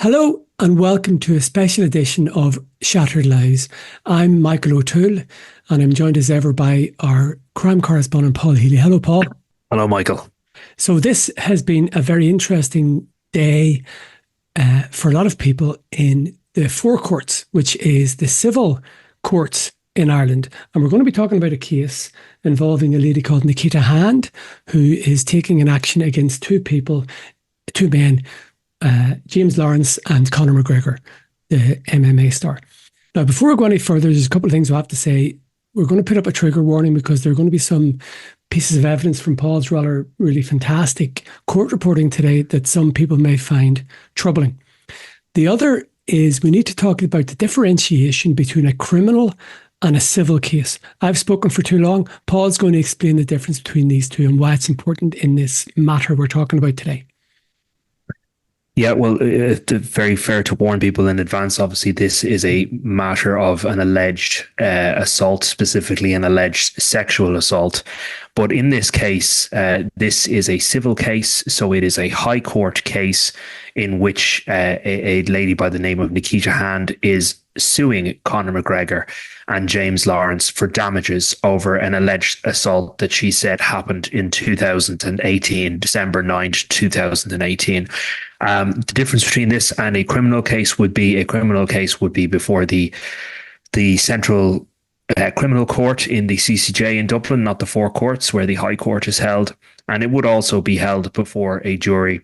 Hello and welcome to a special edition of Shattered Lives. I'm Michael O'Toole and I'm joined as ever by our crime correspondent Paul Healy. Hello, Paul. Hello, Michael. So this has been a very interesting day for a lot of people in the Four Courts, which is the civil courts in Ireland. And we're going to be talking about a case involving a lady called Nikita Hand, who is taking an action against two men, James Lawrence and Conor McGregor, the MMA star. Now, before we go any further, there's a couple of things we have to say. We're going to put up a trigger warning because there are going to be some pieces of evidence from Paul's really fantastic court reporting today that some people may find troubling. The other is we need to talk about the differentiation between a criminal and a civil case. I've spoken for too long. Paul's going to explain the difference between these two and why it's important in this matter we're talking about today. Yeah, well, it's very fair to warn people in advance. Obviously, this is a matter of an alleged assault, specifically an alleged sexual assault. But in this case, this is a civil case. So it is a high court case in which a lady by the name of Nikita Hand is suing Conor McGregor and James Lawrence for damages over an alleged assault that she said happened in 2018, December 9th, 2018. The difference between this and a criminal case would be before the Central Criminal Court in the CCJ in Dublin, not the Four Courts where the High Court is held. And it would also be held before a jury.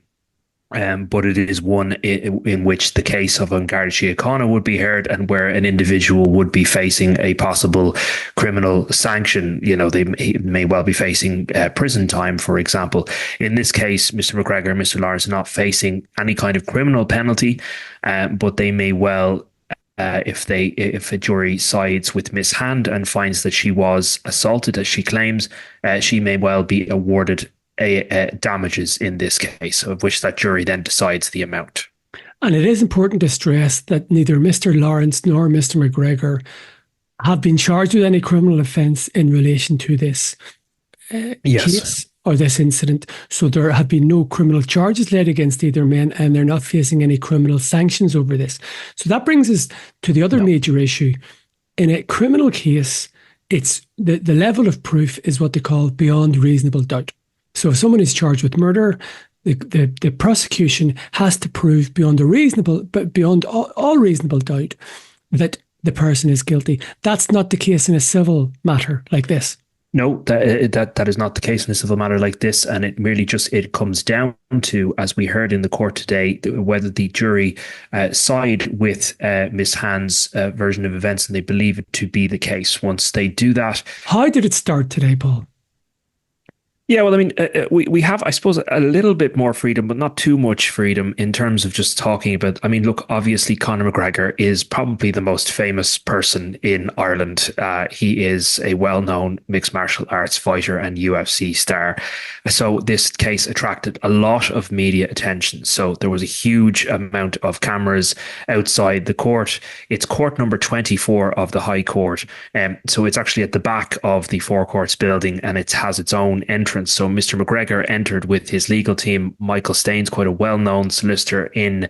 But it is one in which the case of Garda Síochána would be heard and where an individual would be facing a possible criminal sanction. You know, they may well be facing prison time, for example. In this case, Mr. McGregor and Mr. Lawrence are not facing any kind of criminal penalty, but they may well, if a jury sides with Miss Hand and finds that she was assaulted, as she claims, she may well be awarded damages in this case, of which that jury then decides the amount. And it is important to stress that neither Mr. Lawrence nor Mr. McGregor have been charged with any criminal offence in relation to this case or this incident. So there have been no criminal charges laid against either men, and they're not facing any criminal sanctions over this. So that brings us to the other major issue. In a criminal case, it's the level of proof is what they call beyond reasonable doubt. So if someone is charged with murder, the prosecution has to prove beyond all reasonable doubt that the person is guilty. That's not the case in a civil matter like this. No, that is not the case in a civil matter like this, and it merely it comes down to, as we heard in the court today, whether the jury side with Miss Hand's version of events and they believe it to be the case. Once they do that, how did it start today, Paul? Yeah, well, I mean, we have, I suppose, a little bit more freedom, but not too much freedom in terms of just talking about, I mean, look, obviously Conor McGregor is probably the most famous person in Ireland. He is a well-known mixed martial arts fighter and UFC star. So this case attracted a lot of media attention. So there was a huge amount of cameras outside the court. It's court number 24 of the High Court. So it's actually at the back of the Four Courts building, and it has its own entrance. So Mr. McGregor entered with his legal team, Michael Staines, quite a well-known solicitor in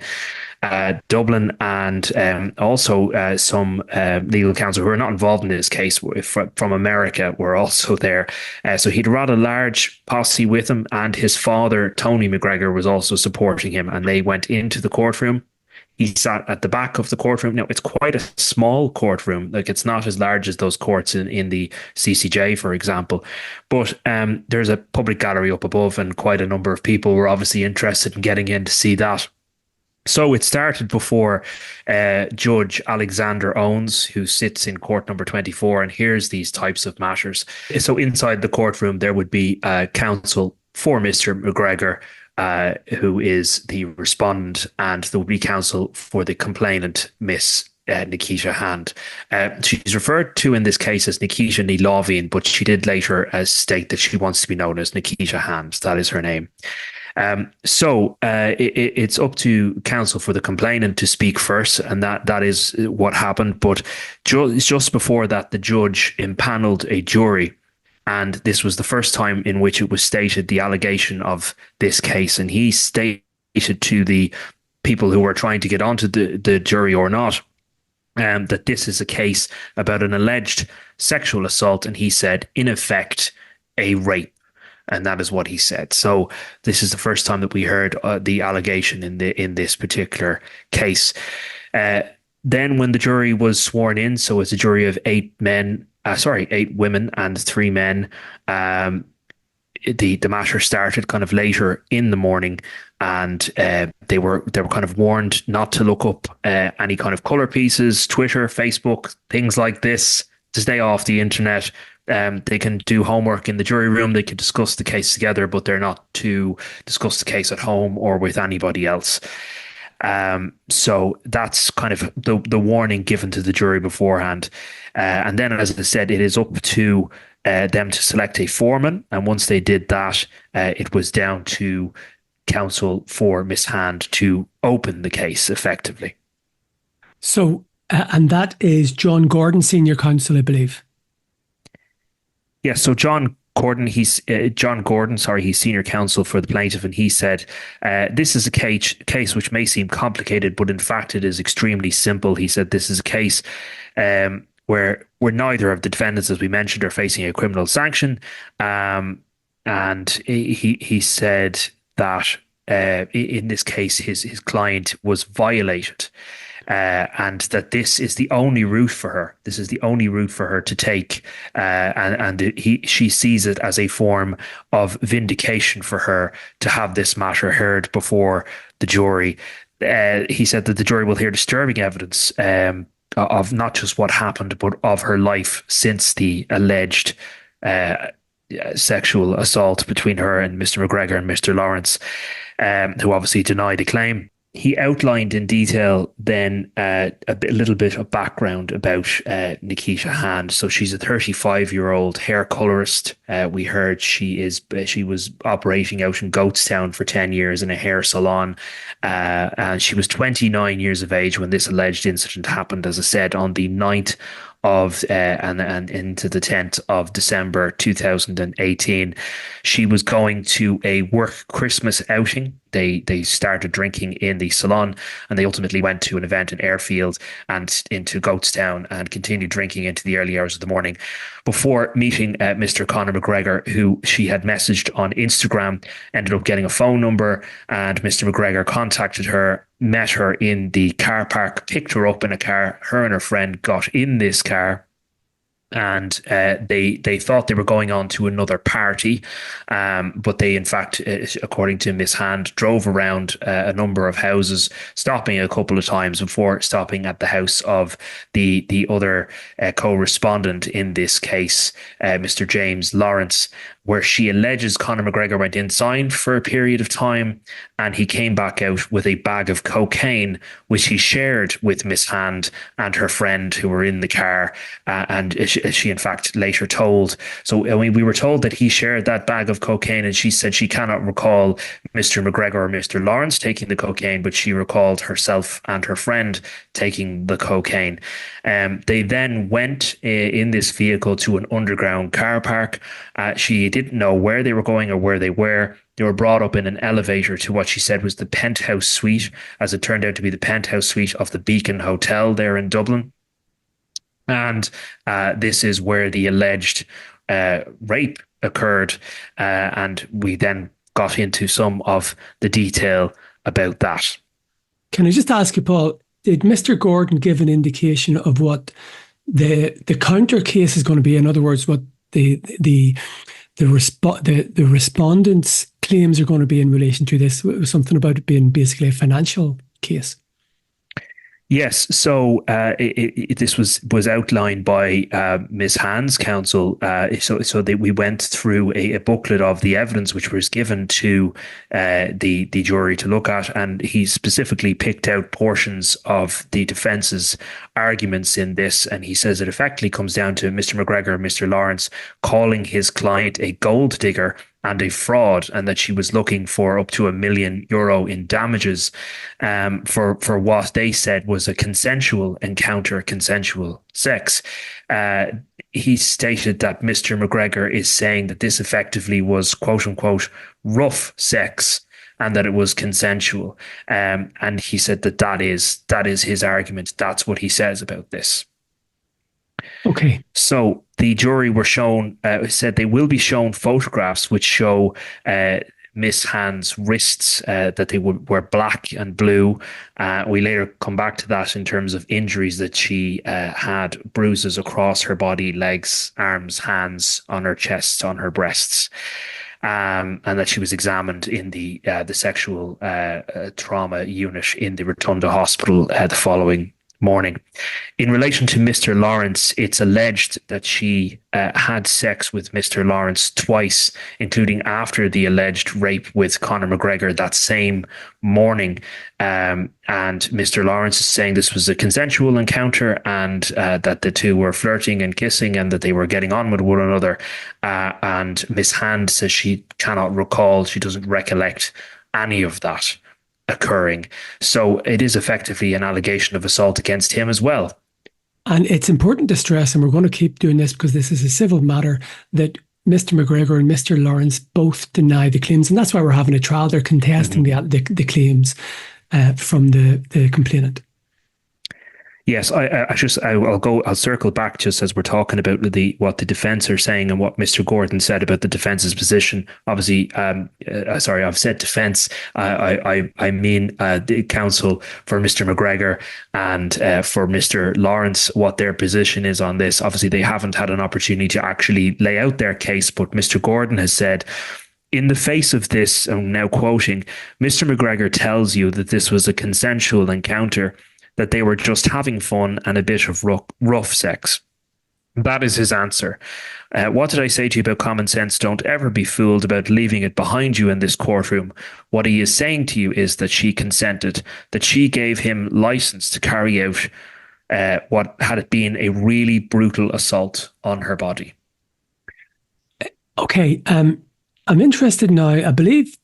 Dublin, and also some legal counsel who are not involved in this case from America were also there. So he had a rather large posse with him, and his father, Tony McGregor, was also supporting him, and they went into the courtroom. He sat at the back of the courtroom. Now, it's quite a small courtroom. Like, it's not as large as those courts in the CCJ, for example. But there's a public gallery up above, and quite a number of people were obviously interested in getting in to see that. So it started before Judge Alexander Owens, who sits in court number 24 and hears these types of matters. So inside the courtroom, there would be counsel for Mr. McGregor, who is the respondent, and there will be counsel for the complainant, Miss Nikita Hand. She's referred to in this case as Nikita Ní Láimhín, but she did later state that she wants to be known as Nikita Hand. That is her name. So it's up to counsel for the complainant to speak first, and that is what happened. But just before that, the judge impaneled a jury. And this was the first time in which it was stated the allegation of this case. And he stated to the people who were trying to get onto the jury or not, that this is a case about an alleged sexual assault, and he said, in effect, a rape. And that is what he said. So this is the first time that we heard the allegation in this particular case. Then when the jury was sworn in, so it's a jury of 8 women and 3 men. The matter started kind of later in the morning, and they were kind of warned not to look up any kind of color pieces, Twitter, Facebook, things like this, to stay off the internet. They can do homework in the jury room. They can discuss the case together, but they're not to discuss the case at home or with anybody else. So that's kind of the warning given to the jury beforehand. And then, as I said, it is up to them to select a foreman. And once they did that, it was down to counsel for Miss Hand to open the case effectively. So, and that is John Gordon, senior counsel, I believe. Yeah, so John Gordon, he's senior counsel for the plaintiff, and he said, this is a case which may seem complicated, but in fact it is extremely simple. He said this is a case where neither of the defendants, as we mentioned, are facing a criminal sanction. And he said that in this case, his client was violated. And that this is the only route for her. This is the only route for her to take, and she sees it as a form of vindication for her to have this matter heard before the jury. He said that the jury will hear disturbing evidence of not just what happened, but of her life since the alleged sexual assault between her and Mr. McGregor and Mr. Lawrence, who obviously denied the claim. He outlined in detail then a little bit of background about Nikita Hand. So she's a 35-year-old hair colorist. We heard she was operating out in Goatstown for 10 years in a hair salon. And she was 29 years of age when this alleged incident happened, as I said, on the 9th of and into the 10th of December 2018. She was going to a work Christmas outing. They started drinking in the salon, and they ultimately went to an event in Airfield and into Goatstown and continued drinking into the early hours of the morning before meeting Mr. Conor McGregor, who she had messaged on Instagram, ended up getting a phone number, and Mr. McGregor contacted her, met her in the car park, picked her up in a car. Her and her friend got in this car, and they thought they were going on to another party, but they, in fact, according to Miss Hand, drove around a number of houses, stopping a couple of times before stopping at the house of the other co-respondent in this case, Mr. James Lawrence, where she alleges Conor McGregor went inside for a period of time, and he came back out with a bag of cocaine, which he shared with Miss Hand and her friend who were in the car. And she in fact later told. So I mean, we were told that he shared that bag of cocaine, and she said she cannot recall Mr. McGregor or Mr. Lawrence taking the cocaine, but she recalled herself and her friend taking the cocaine. They then went in this vehicle to an underground car park. She didn't know where they were going or where they were. They were brought up in an elevator to what she said was the penthouse suite, as it turned out to be the penthouse suite of the Beacon Hotel there in Dublin. And this is where the alleged rape occurred. And we then got into some of the detail about that. Can I just ask you, Paul, did Mr. Gordon give an indication of what the counter case is going to be? In other words, what the respondents' claims are going to be in relation to this? It was something about it being basically a financial case. Yes, so this was outlined by Ms. Hand's counsel. So we went through a booklet of the evidence which was given to the jury to look at, and he specifically picked out portions of the defence's arguments in this, and he says it effectively comes down to Mr. McGregor and Mr. Lawrence calling his client a gold digger and a fraud, and that she was looking for up to €1 million in damages for what they said was a consensual encounter, consensual sex. He stated that Mr. McGregor is saying that this effectively was, quote unquote, rough sex, and that it was consensual. And he said that is his argument. That's what he says about this. Okay. So the jury were shown, said they will be shown photographs which show Miss Hand's wrists, that they were black and blue. We later come back to that in terms of injuries, that she had bruises across her body, legs, arms, hands, on her chest, on her breasts. And that she was examined in the sexual trauma unit in the Rotunda Hospital the following morning. In relation to Mr. Lawrence, it's alleged that she had sex with Mr. Lawrence twice, including after the alleged rape with Conor McGregor that same morning. And Mr. Lawrence is saying this was a consensual encounter, and that the two were flirting and kissing, and that they were getting on with one another. And Miss Hand says she cannot recall, she doesn't recollect any of that occurring. So it is effectively an allegation of assault against him as well. And it's important to stress, and we're going to keep doing this because this is a civil matter, that Mr. McGregor and Mr. Lawrence both deny the claims. And that's why we're having a trial. They're contesting the claims from the complainant. Yes, I'll circle back just as we're talking about what the defense are saying and what Mr. Gordon said about the defense's position. Obviously, sorry, I've said defense. I mean the counsel for Mr. McGregor and for Mr. Lawrence, what their position is on this. Obviously, they haven't had an opportunity to actually lay out their case, but Mr. Gordon has said, in the face of this, I'm now quoting, Mr. McGregor tells you that this was a consensual encounter, that they were just having fun and a bit of rough sex. That is his answer. What did I say to you about common sense? Don't ever be fooled about leaving it behind you in this courtroom. What he is saying to you is that she consented, that she gave him license to carry out what had it been a really brutal assault on her body. Okay. I'm interested now. I believe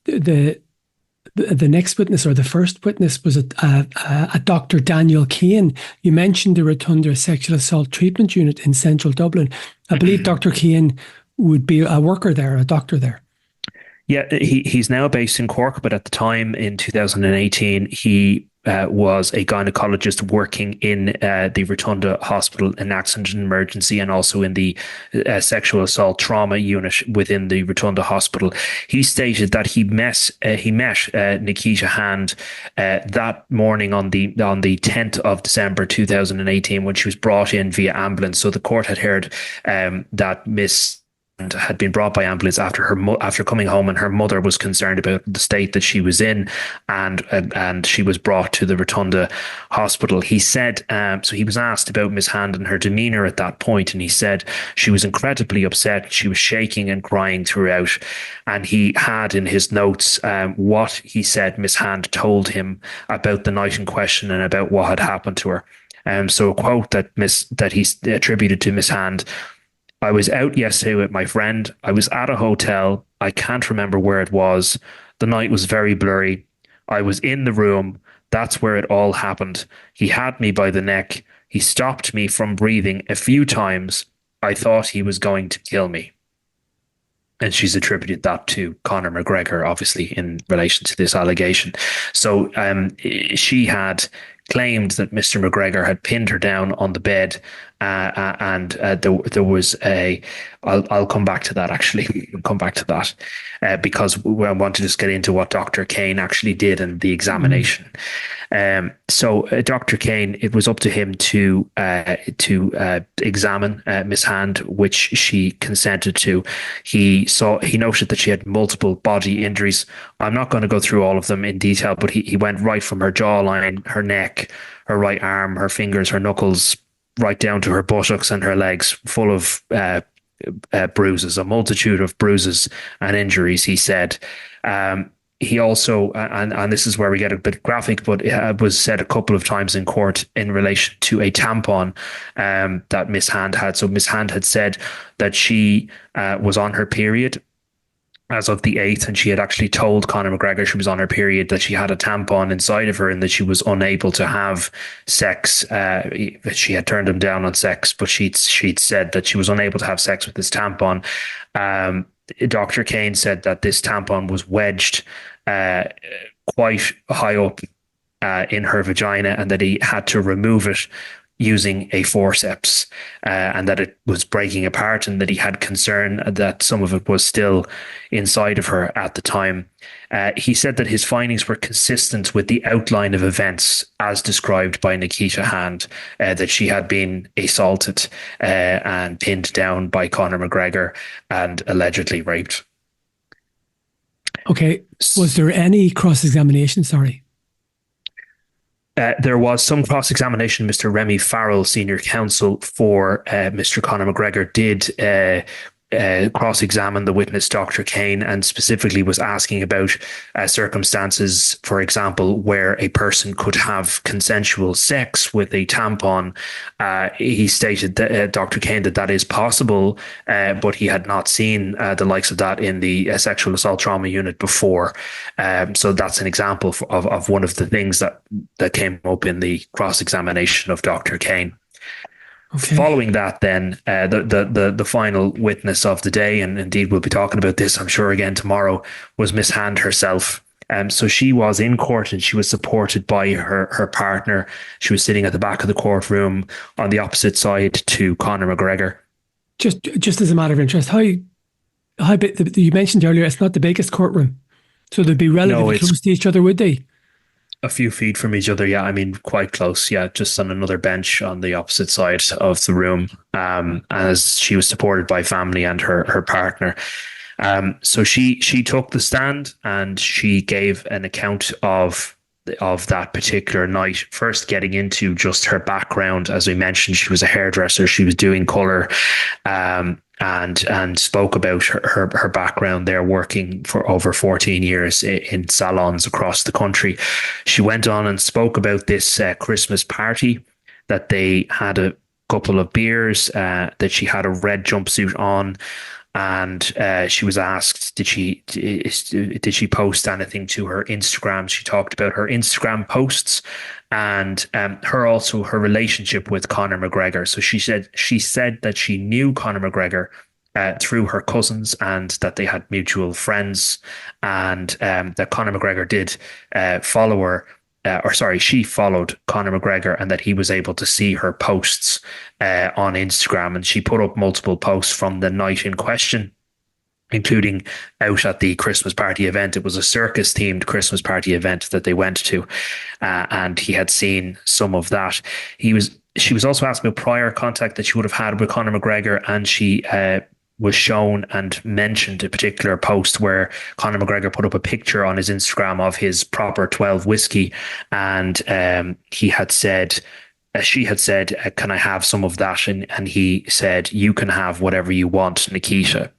the next witness, or the first witness, was a Dr. Daniel Kane. You mentioned the Rotunda Sexual Assault Treatment Unit in central Dublin. I believe Dr. Kane would be a worker there, a doctor there. Yeah, he's now based in Cork, but at the time in 2018, he was a gynecologist working in the Rotunda Hospital in accident and emergency, and also in the sexual assault trauma unit within the Rotunda Hospital. He stated that he met Nikita Hand that morning on the 10th of December 2018, when she was brought in via ambulance. So the court had heard that Miss had been brought by ambulance after coming home, and her mother was concerned about the state that she was in, and she was brought to the Rotunda Hospital. He said, so he was asked about Miss Hand and her demeanour at that point, and he said she was incredibly upset. She was shaking and crying throughout, and he had in his notes what he said Miss Hand told him about the night in question and about what had happened to her. So a quote that he attributed to Miss Hand: I was out yesterday with my friend. I was at a hotel. I can't remember where it was. The night was very blurry. I was in the room. That's where it all happened. He had me by the neck. He stopped me from breathing a few times. I thought he was going to kill me. And she's attributed that to Conor McGregor, obviously, in relation to this allegation. So she had claimed that Mr. McGregor had pinned her down on the bed, and there was I'll come back to that, actually. I'll come back to that because I want to just get into what Dr. Kane actually did in the examination. So Dr. Kane, it was up to him to examine Miss Hand, which she consented to. He noted that she had multiple body injuries. I'm not going to go through all of them in detail, but he went right from her jawline, her neck, her right arm, her fingers, her knuckles, right down to her buttocks and her legs, full of bruises, a multitude of bruises and injuries, he said. He also, and this is where we get a bit graphic, but it was said a couple of times in court in relation to a tampon that Miss Hand had. So Miss Hand had said that she was on her period as of the 8th, and she had actually told Conor McGregor she was on her period, that she had a tampon inside of her and that she was unable to have sex. She had turned him down on sex, but she'd said that she was unable to have sex with this tampon. Dr. Kane said that this tampon was wedged uh, quite high up in her vagina, and that he had to remove it using a forceps, and that it was breaking apart, and that he had concern that some of it was still inside of her at the time. He said that his findings were consistent with the outline of events as described by Nikita Hand, that she had been assaulted and pinned down by Conor McGregor and allegedly raped. Okay. Was there any cross-examination? Sorry. There was some cross-examination. Mr. Remy Farrell, senior counsel for Mr. Conor McGregor, did cross-examine the witness, Dr. Kane, and specifically was asking about circumstances, for example, where a person could have consensual sex with a tampon. He stated that Dr. Kane that that is possible, but he had not seen the likes of that in the sexual assault trauma unit before. So that's an example of one of the things that came up in the cross-examination of Dr. Kane. Okay. Following that, then the final witness of the day, and indeed we'll be talking about this, I'm sure, again tomorrow, was Miss Hand herself. So she was in court, and she was supported by her partner. She was sitting at the back of the courtroom on the opposite side to Conor McGregor. Just as a matter of interest, how big, you mentioned earlier, it's not the biggest courtroom, so they'd be relatively close to each other, would they? A few feet from each other, yeah. I mean, quite close, yeah. Just on another bench on the opposite side of the room, as she was supported by family and her partner. So she took the stand, and she gave an account of that particular night. First, getting into just her background. As we mentioned, she was a hairdresser. She was doing color, and spoke about her background there, working for over 14 years in salons across the country. She went on and spoke about this Christmas party, that they had a couple of beers, that she had a red jumpsuit on, and she was asked, did she post anything to her Instagram? She talked about her Instagram posts and her relationship with Conor McGregor. So she said that she knew Conor McGregor through her cousins, and that they had mutual friends, and that Conor McGregor did follow her. She followed Conor McGregor, and that he was able to see her posts on Instagram. And she put up multiple posts from the night in question, including out at the Christmas party event. It was a circus-themed Christmas party event that they went to, and he had seen some of that. She was also asked about prior contact that she would have had with Conor McGregor, and she was shown and mentioned a particular post where Conor McGregor put up a picture on his Instagram of his proper 12 whiskey, and she had said, can I have some of that? And he said, you can have whatever you want, Nikita.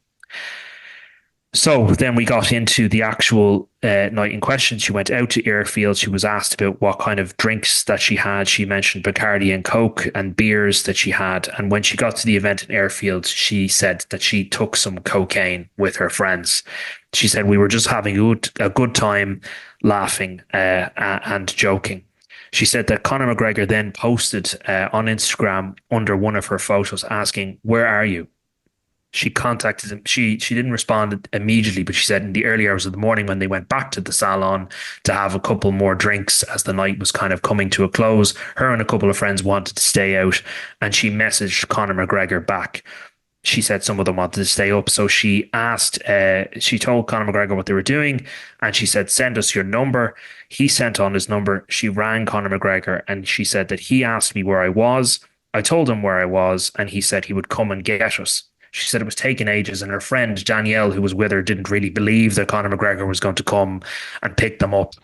So then we got into the actual night in question. She went out to Airfield. She was asked about what kind of drinks that she had. She mentioned Bacardi and Coke and beers that she had. And when she got to the event in Airfield, she said that she took some cocaine with her friends. She said, we were just having a good time, laughing and joking. She said that Conor McGregor then posted on Instagram under one of her photos asking, where are you? She contacted him. She didn't respond immediately, but she said in the early hours of the morning, when they went back to the salon to have a couple more drinks as the night was kind of coming to a close, her and a couple of friends wanted to stay out, and she messaged Conor McGregor back. She said some of them wanted to stay up, so she told Conor McGregor what they were doing, and she said, send us your number. He sent on his number. She rang Conor McGregor, and she said that he asked me where I was. I told him where I was, and he said he would come and get us. She said it was taking ages, and her friend Danielle, who was with her, didn't really believe that Conor McGregor was going to come and pick them up.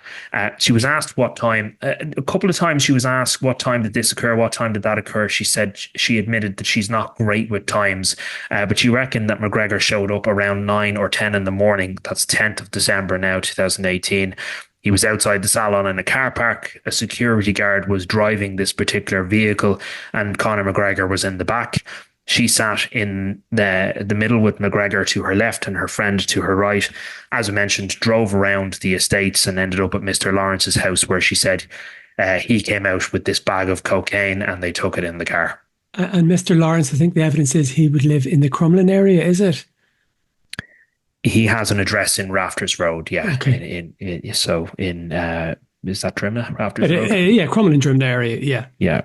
She was asked what time. A couple of times she was asked, what time did this occur? What time did that occur? She said she admitted that she's not great with times, but she reckoned that McGregor showed up around 9 or 10 in the morning. That's 10th of December now, 2018. He was outside the salon in a car park. A security guard was driving this particular vehicle, and Conor McGregor was in the back. She sat in the middle with McGregor to her left and her friend to her right. As I mentioned, drove around the estates and ended up at Mr. Lawrence's house, where she said he came out with this bag of cocaine and they took it in the car. And Mr. Lawrence, I think the evidence is he would live in the Crumlin area, is it? He has an address in Rafters Road. Yeah, Okay. is that Drimna, Rafters Road? Yeah, Crumlin Drim area. Yeah. Yeah.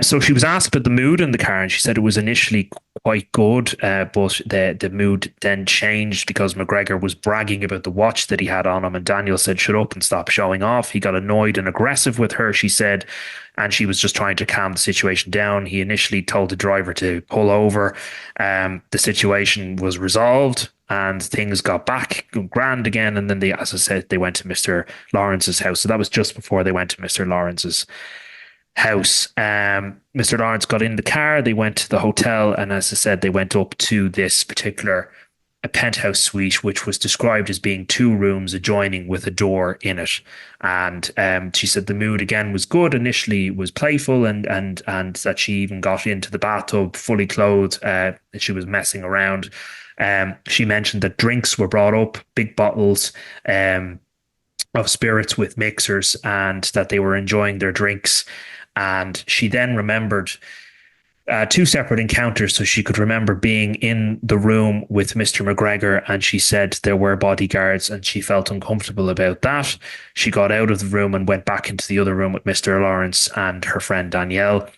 So she was asked about the mood in the car, and she said it was initially quite good, but the mood then changed because McGregor was bragging about the watch that he had on him, and Daniel said, "Shut up and stop showing off." He got annoyed and aggressive with her, she said, and she was just trying to calm the situation down. He initially told the driver to pull over. The situation was resolved, and things got back grand again. And then they, as I said, they went to Mr. Lawrence's house. So that was just before they went to Mr. Lawrence's house. Mr. Lawrence got in the car, they went to the hotel, and as I said, they went up to this particular a penthouse suite, which was described as being 2 rooms adjoining with a door in it. And she said the mood again was good. Initially, was playful, and that she even got into the bathtub fully clothed. She was messing around. She mentioned that drinks were brought up, big bottles of spirits with mixers, and that they were enjoying their drinks. And she then remembered 2 separate encounters. So she could remember being in the room with Mr. McGregor, and she said there were bodyguards, and she felt uncomfortable about that. She got out of the room and went back into the other room with Mr. Lawrence and her friend Danielle.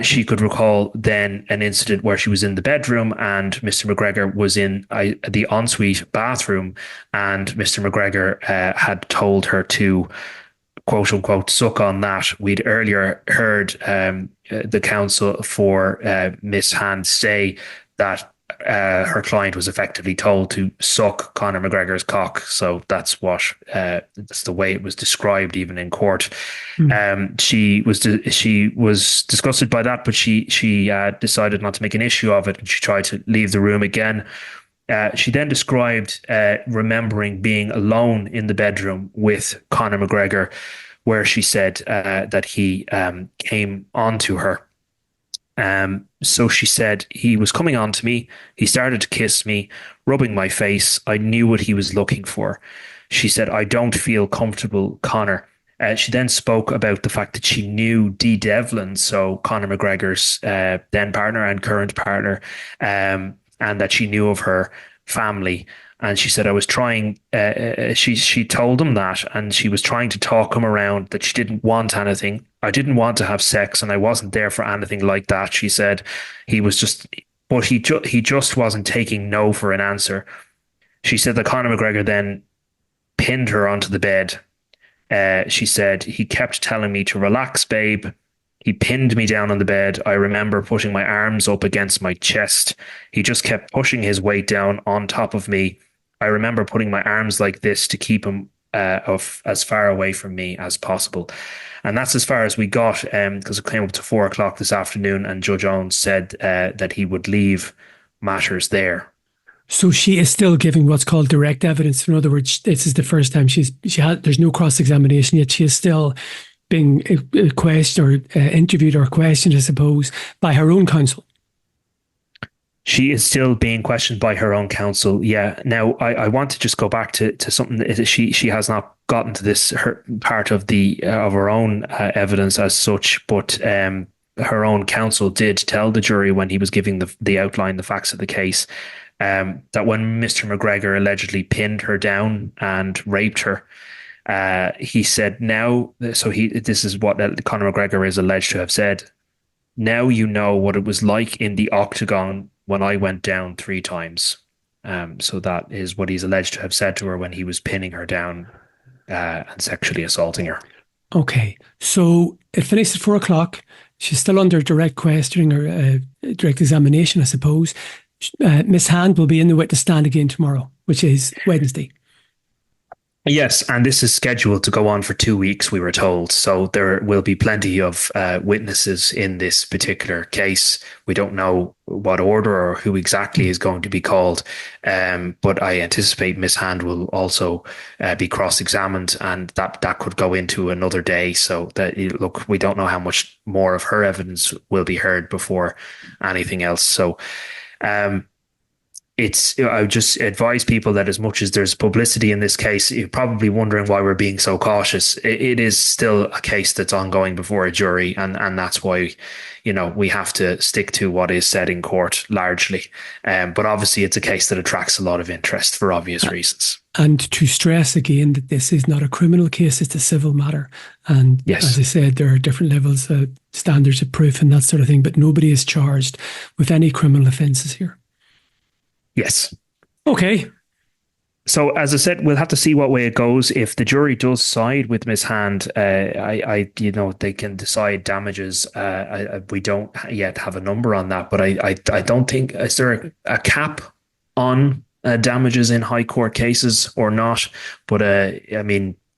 She could recall then an incident where she was in the bedroom and Mr. McGregor was in the ensuite bathroom, and Mr. McGregor had told her to, quote unquote, suck on that. We'd earlier heard the counsel for Miss Hand say that her client was effectively told to suck Conor McGregor's cock. So that's the way it was described even in court. She was disgusted by that, but she decided not to make an issue of it, and she tried to leave the room again. She then described remembering being alone in the bedroom with Conor McGregor, where she said that he came onto her. So she said, he was coming on to me. He started to kiss me, rubbing my face. I knew what he was looking for. She said, I don't feel comfortable, Conor. She then spoke about the fact that she knew Dee Devlin, so Conor McGregor's then partner and current partner, and that she knew of her family. And she said, I was trying, she told him that, and she was trying to talk him around that she didn't want anything. I didn't want to have sex, and I wasn't there for anything like that. She said he just wasn't taking no for an answer. She said that Conor McGregor then pinned her onto the bed. She said, he kept telling me to relax, babe. He pinned me down on the bed. I remember putting my arms up against my chest. He just kept pushing his weight down on top of me. I remember putting my arms like this to keep him as far away from me as possible. And that's as far as we got, because it came up to 4:00 this afternoon, and Judge Owens said that he would leave matters there. So she is still giving what's called direct evidence. In other words, this is the first time there's no cross-examination yet. She is still being questioned or interviewed or questioned, I suppose, by her own counsel. She is still being questioned by her own counsel. Yeah. Now, I want to just go back to something that she has not gotten to this part of her own evidence as such, but her own counsel did tell the jury when he was giving the outline, the facts of the case, that when Mr. McGregor allegedly pinned her down and raped her, he said, this is what Conor McGregor is alleged to have said. Now you know what it was like in the octagon when I went down 3 times. So that is what he's alleged to have said to her when he was pinning her down and sexually assaulting her. Okay, so it finished at 4:00. She's still under direct questioning or direct examination, I suppose. Miss Hand will be in the witness stand again tomorrow, which is Wednesday. Yes, and this is scheduled to go on for 2 weeks, we were told. So there will be plenty of witnesses in this particular case. We don't know what order or who exactly is going to be called, but I anticipate Miss Hand will also be cross-examined, and that could go into another day. So that, look, we don't know how much more of her evidence will be heard before anything else. So I would just advise people that as much as there's publicity in this case, you're probably wondering why we're being so cautious. It is still a case that's ongoing before a jury, and that's why, we have to stick to what is said in court largely. But obviously, it's a case that attracts a lot of interest for obvious reasons. And to stress again that this is not a criminal case, it's a civil matter. And Yes. as I said, there are different levels of standards of proof and that sort of thing, but nobody is charged with any criminal offences here. Yes. Okay. So, as I said, we'll have to see what way it goes. If the jury does side with Miss Hand, they can decide damages. We don't yet have a number on that, but I don't think, is there a cap on damages in high court cases or not? But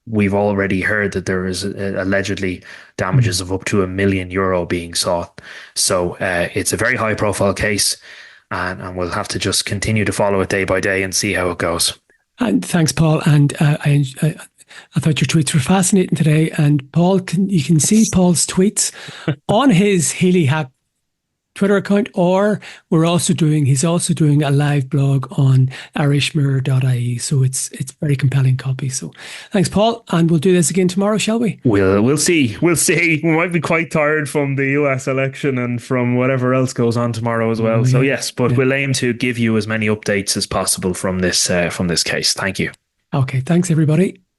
we've already heard that there is allegedly damages of up to €1 million being sought. So it's a very high profile case. And we'll have to just continue to follow it day by day and see how it goes. And thanks, Paul. And I thought your tweets were fascinating today. And Paul, you can see Paul's tweets on his Healy Hat Twitter account, or he's also doing a live blog on shorturl.at. So it's very compelling copy. So thanks, Paul. And we'll do this again tomorrow, shall we? We'll see. We'll see. We might be quite tired from the US election and from whatever else goes on tomorrow as well. So yes, but we'll aim to give you as many updates as possible from this case. Thank you. Okay. Thanks, everybody.